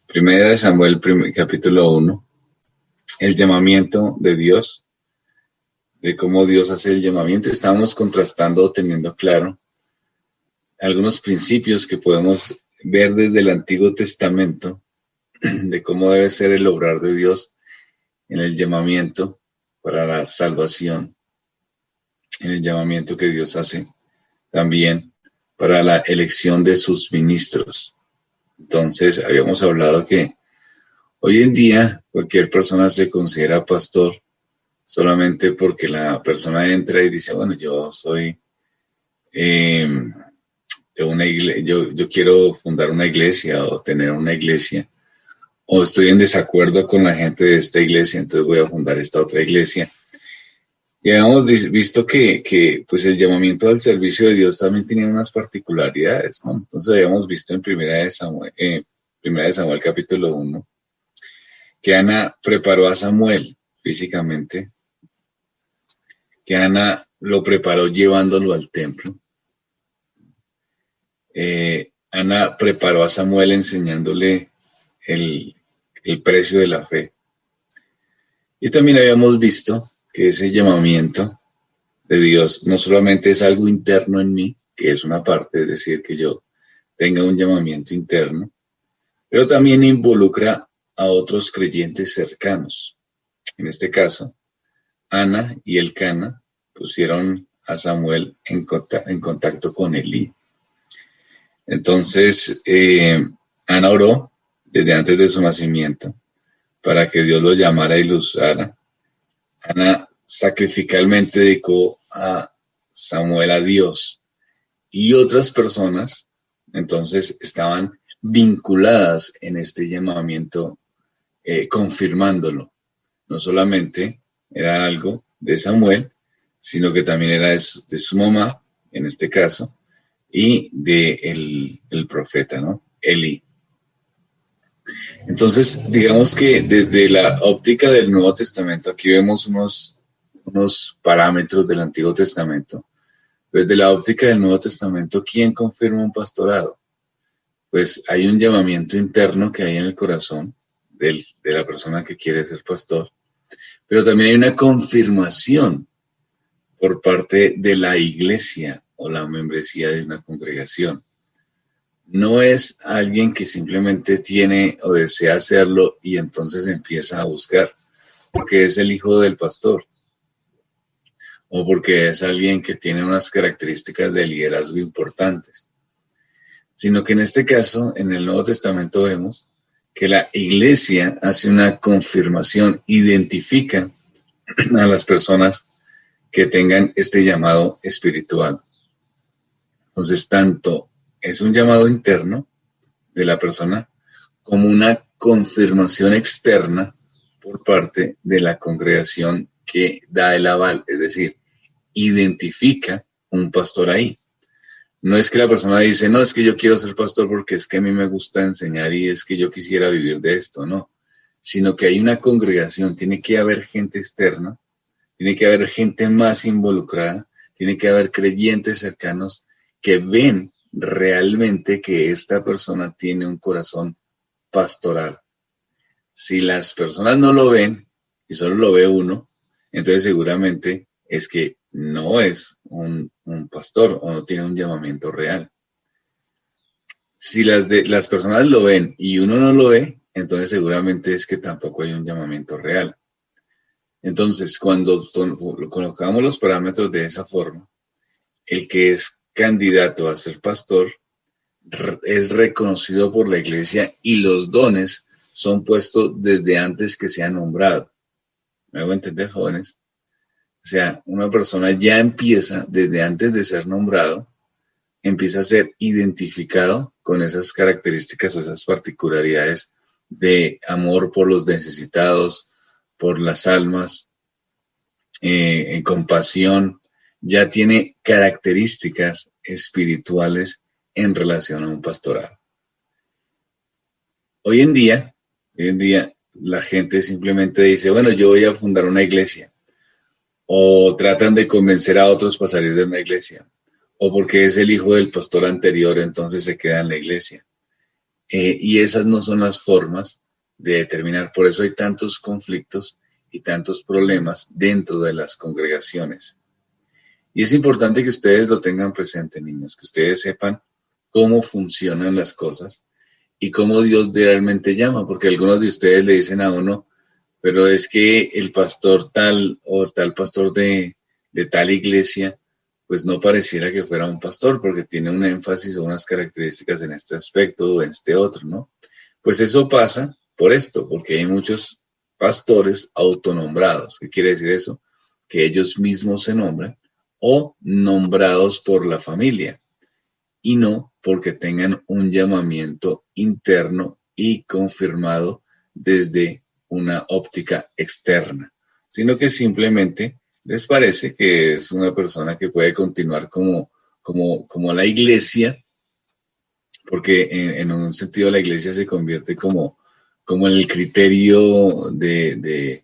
Primera de Samuel, capítulo 1, el llamamiento de Dios, de cómo Dios hace el llamamiento. Estábamos contrastando, teniendo claro algunos principios que podemos ver desde el Antiguo Testamento, de cómo debe ser el obrar de Dios en el llamamiento para la salvación, en el llamamiento que Dios hace también para la elección de sus ministros. Entonces, habíamos hablado que hoy en día cualquier persona se considera pastor solamente porque la persona entra y dice, bueno, yo soy de una iglesia, yo quiero fundar una iglesia o tener una iglesia, o estoy en desacuerdo con la gente de esta iglesia, entonces voy a fundar esta otra iglesia. Y habíamos visto que pues el llamamiento al servicio de Dios también tiene unas particularidades, ¿no? Entonces habíamos visto en Primera de Samuel capítulo 1, que Ana preparó a Samuel físicamente, que Ana lo preparó llevándolo al templo. Ana preparó a Samuel enseñándole el precio de la fe. Y también habíamos visto que ese llamamiento de Dios no solamente es algo interno en mí, que es una parte, es decir, que yo tenga un llamamiento interno, pero también involucra a otros creyentes cercanos. En este caso, Ana y Elcana pusieron a Samuel en contacto con Elí. Entonces, Ana oró desde antes de su nacimiento para que Dios lo llamara y lo usara. Ana sacrificalmente dedicó a Samuel a Dios, y otras personas entonces estaban vinculadas en este llamamiento, confirmándolo. No solamente era algo de Samuel, sino que también era de su mamá, en este caso, y de el profeta, ¿no? Elí. Entonces, digamos que desde la óptica del Nuevo Testamento, aquí vemos unos parámetros del Antiguo Testamento. Desde la óptica del Nuevo Testamento, ¿quién confirma un pastorado? Pues hay un llamamiento interno que hay en el corazón de la persona que quiere ser pastor, pero también hay una confirmación por parte de la iglesia o la membresía de una congregación. No es alguien que simplemente tiene o desea hacerlo y entonces empieza a buscar porque es el hijo del pastor o porque es alguien que tiene unas características de liderazgo importantes, sino que en este caso, en el Nuevo Testamento vemos que la iglesia hace una confirmación, identifica a las personas que tengan este llamado espiritual. Entonces, tanto es un llamado interno de la persona como una confirmación externa por parte de la congregación que da el aval, es decir, identifica un pastor ahí. No es que la persona dice, no, es que yo quiero ser pastor porque es que a mí me gusta enseñar y es que yo quisiera vivir de esto, no, sino que hay una congregación, tiene que haber gente externa, tiene que haber gente más involucrada, tiene que haber creyentes cercanos que ven realmente que esta persona tiene un corazón pastoral. Si las personas no lo ven y solo lo ve uno, entonces seguramente es que no es un pastor o no tiene un llamamiento real. Si las personas lo ven y uno no lo ve, entonces seguramente es que tampoco hay un llamamiento real. Entonces, cuando colocamos los parámetros de esa forma, el que es candidato a ser pastor es reconocido por la iglesia y los dones son puestos desde antes que sea nombrado. ¿Me hago entender, jóvenes? O sea, una persona ya empieza desde antes de ser nombrado, empieza a ser identificado con esas características o esas particularidades de amor por los necesitados, por las almas, en compasión, ya tiene características espirituales en relación a un pastorado. Hoy en día, la gente simplemente dice, bueno, yo voy a fundar una iglesia, o tratan de convencer a otros para salir de una iglesia, o porque es el hijo del pastor anterior, entonces se queda en la iglesia. y esas no son las formas de determinar. Por eso hay tantos conflictos y tantos problemas dentro de las congregaciones. Y es importante que ustedes lo tengan presente, niños, que ustedes sepan cómo funcionan las cosas y cómo Dios realmente llama, porque algunos de ustedes le dicen a uno, pero es que el pastor tal o tal pastor de tal iglesia, pues no pareciera que fuera un pastor, porque tiene un énfasis o unas características en este aspecto o en este otro, ¿no? Pues eso pasa por esto, porque hay muchos pastores autonombrados. ¿Qué quiere decir eso? Que ellos mismos se nombran o nombrados por la familia y no porque tengan un llamamiento interno y confirmado desde una óptica externa, sino que simplemente les parece que es una persona que puede continuar como la iglesia, porque en un sentido la iglesia se convierte como en el criterio de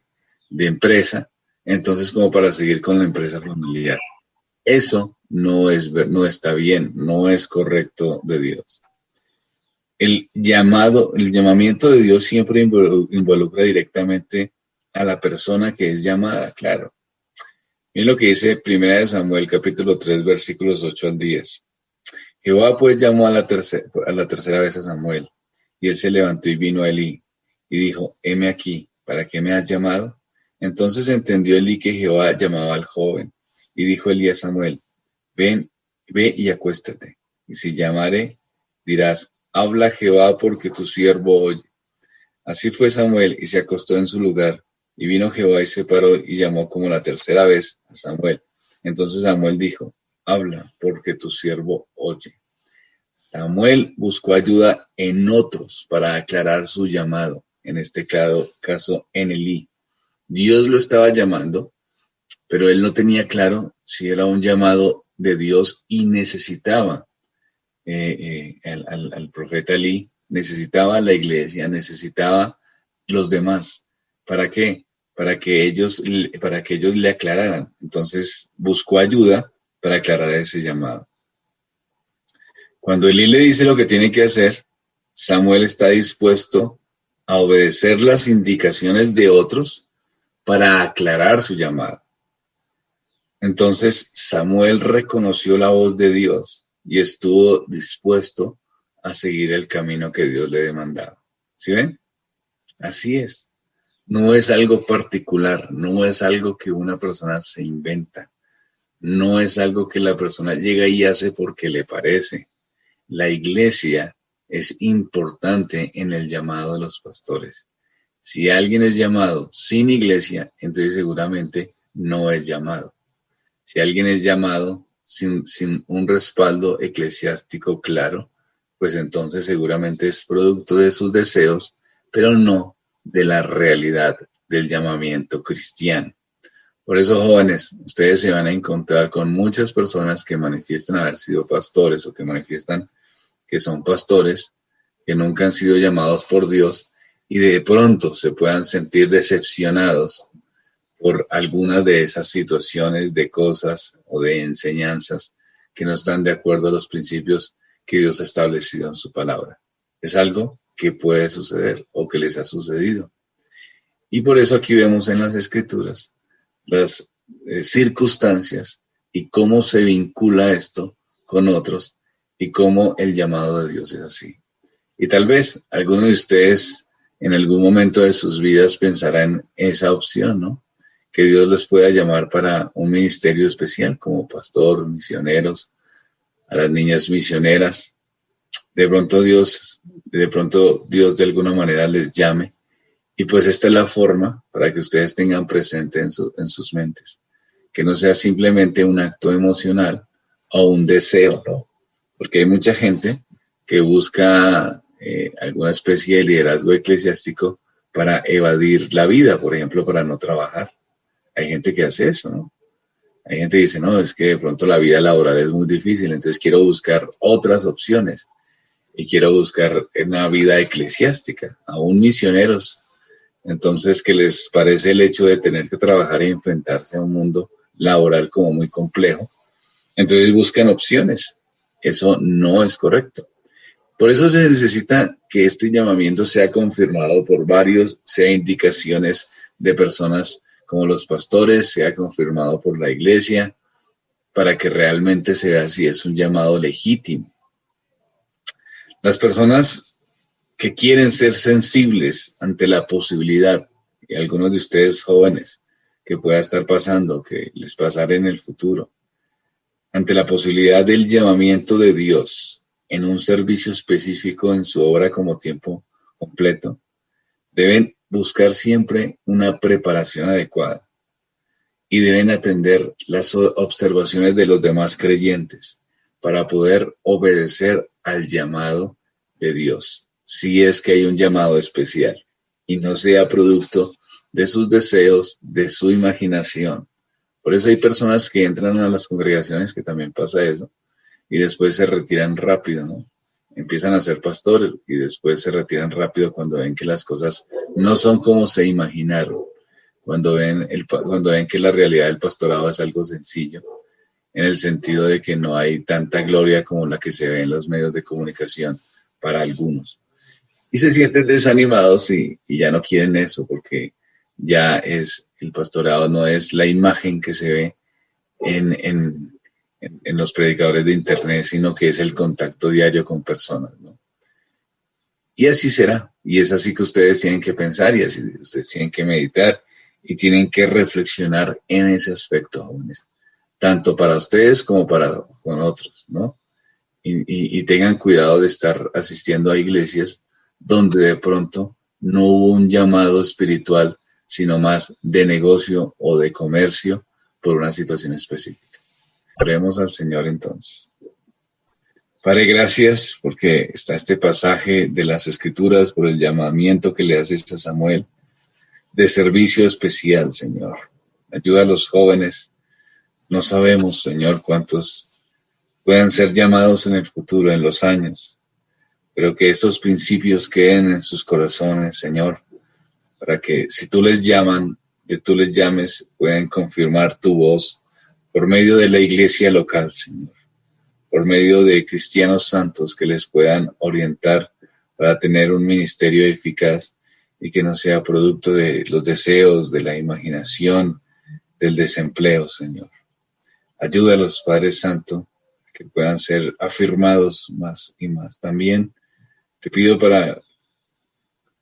empresa, entonces como para seguir con la empresa familiar. Eso no está bien, no es correcto de Dios. El llamamiento de Dios siempre involucra directamente a la persona que es llamada, claro. Miren lo que dice 1 Samuel capítulo 3 versículos 8 al 10. Jehová pues llamó a la tercera vez a Samuel, y él se levantó y vino a Elí, y dijo, heme aquí, ¿para qué me has llamado? Entonces entendió Elí que Jehová llamaba al joven, y dijo Elí a Samuel, ven, ve y acuéstate, y si llamare, dirás, habla Jehová porque tu siervo oye. Así fue Samuel, y se acostó en su lugar, y vino Jehová y se paró y llamó como la tercera vez a Samuel. Entonces Samuel dijo, habla porque tu siervo oye. Samuel buscó ayuda en otros para aclarar su llamado, en este caso en Elí. Dios lo estaba llamando, pero él no tenía claro si era un llamado de Dios y necesitaba al profeta Elí, necesitaba la iglesia, necesitaba los demás. ¿Para qué? Para que ellos le aclararan. Entonces buscó ayuda para aclarar ese llamado. Cuando Elí le dice lo que tiene que hacer, Samuel está dispuesto a obedecer las indicaciones de otros para aclarar su llamado. Entonces Samuel reconoció la voz de Dios y estuvo dispuesto a seguir el camino que Dios le demandaba. ¿Sí ven? Así es. No es algo particular, no es algo que una persona se inventa, no es algo que la persona llega y hace porque le parece. La iglesia es importante en el llamado de los pastores. Si alguien es llamado sin iglesia, entonces seguramente no es llamado. Si alguien es llamado sin un respaldo eclesiástico claro, pues entonces seguramente es producto de sus deseos, pero no de la realidad del llamamiento cristiano. Por eso, jóvenes, ustedes se van a encontrar con muchas personas que manifiestan haber sido pastores o que manifiestan que son pastores, que nunca han sido llamados por Dios y de pronto se puedan sentir decepcionados por algunas de esas situaciones de cosas o de enseñanzas que no están de acuerdo a los principios que Dios ha establecido en su palabra. Es algo que puede suceder o que les ha sucedido. Y por eso aquí vemos en las Escrituras las circunstancias y cómo se vincula esto con otros y cómo el llamado de Dios es así. Y tal vez alguno de ustedes en algún momento de sus vidas pensará en esa opción, ¿no? Que Dios les pueda llamar para un ministerio especial como pastor, misioneros, a las niñas misioneras. De pronto Dios de alguna manera les llame. Y pues esta es la forma para que ustedes tengan presente en sus mentes. Que no sea simplemente un acto emocional o un deseo, ¿no? Porque hay mucha gente que busca alguna especie de liderazgo eclesiástico para evadir la vida, por ejemplo, para no trabajar. Hay gente que hace eso, ¿no? Hay gente que dice, no, es que de pronto la vida laboral es muy difícil, entonces quiero buscar otras opciones y quiero buscar una vida eclesiástica, aún misioneros. Entonces, ¿qué les parece el hecho de tener que trabajar y enfrentarse a un mundo laboral como muy complejo? Entonces buscan opciones. Eso no es correcto. Por eso se necesita que este llamamiento sea confirmado por varios, sea indicaciones de personas como los pastores, sea confirmado por la iglesia, para que realmente se vea si es un llamado legítimo. Las personas que quieren ser sensibles ante la posibilidad, y algunos de ustedes jóvenes, que pueda estar pasando, que les pasará en el futuro, ante la posibilidad del llamamiento de Dios en un servicio específico en su obra como tiempo completo, deben buscar siempre una preparación adecuada y deben atender las observaciones de los demás creyentes para poder obedecer al llamado de Dios, si es que hay un llamado especial y no sea producto de sus deseos, de su imaginación. Por eso hay personas que entran a las congregaciones, que también pasa eso, y después se retiran rápido, ¿no? Empiezan a ser pastores y después se retiran rápido cuando ven que las cosas no son como se imaginaron, cuando ven que la realidad del pastorado es algo sencillo, en el sentido de que no hay tanta gloria como la que se ve en los medios de comunicación para algunos. Y se sienten desanimados y ya no quieren eso, porque ya el pastorado no es la imagen que se ve en los predicadores de internet, sino que es el contacto diario con personas, ¿no? Y así será, y es así que ustedes tienen que pensar y así ustedes tienen que meditar y tienen que reflexionar en ese aspecto, jóvenes, tanto para ustedes como para con otros, ¿no? Y tengan cuidado de estar asistiendo a iglesias donde de pronto no hubo un llamado espiritual, sino más de negocio o de comercio por una situación específica. Oremos al Señor entonces. Padre, gracias porque está este pasaje de las Escrituras por el llamamiento que le haces a Samuel de servicio especial, Señor. Ayuda a los jóvenes. No sabemos, Señor, cuántos puedan ser llamados en el futuro, en los años, pero que estos principios queden en sus corazones, Señor, para que si tú les llames, puedan confirmar tu voz por medio de la iglesia local, Señor, por medio de cristianos santos que les puedan orientar para tener un ministerio eficaz y que no sea producto de los deseos, de la imaginación, del desempleo, Señor. Ayuda a los Padres Santos que puedan ser afirmados más y más. También te pido para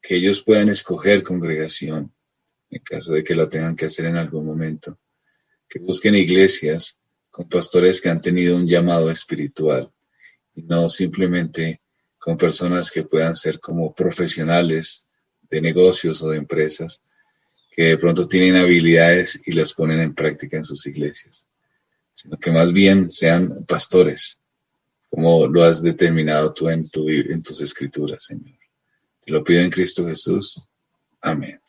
que ellos puedan escoger congregación, en caso de que lo tengan que hacer en algún momento, que busquen iglesias con pastores que han tenido un llamado espiritual y no simplemente con personas que puedan ser como profesionales de negocios o de empresas que de pronto tienen habilidades y las ponen en práctica en sus iglesias, sino que más bien sean pastores, como lo has determinado tú en tus escrituras, Señor. Te lo pido en Cristo Jesús. Amén.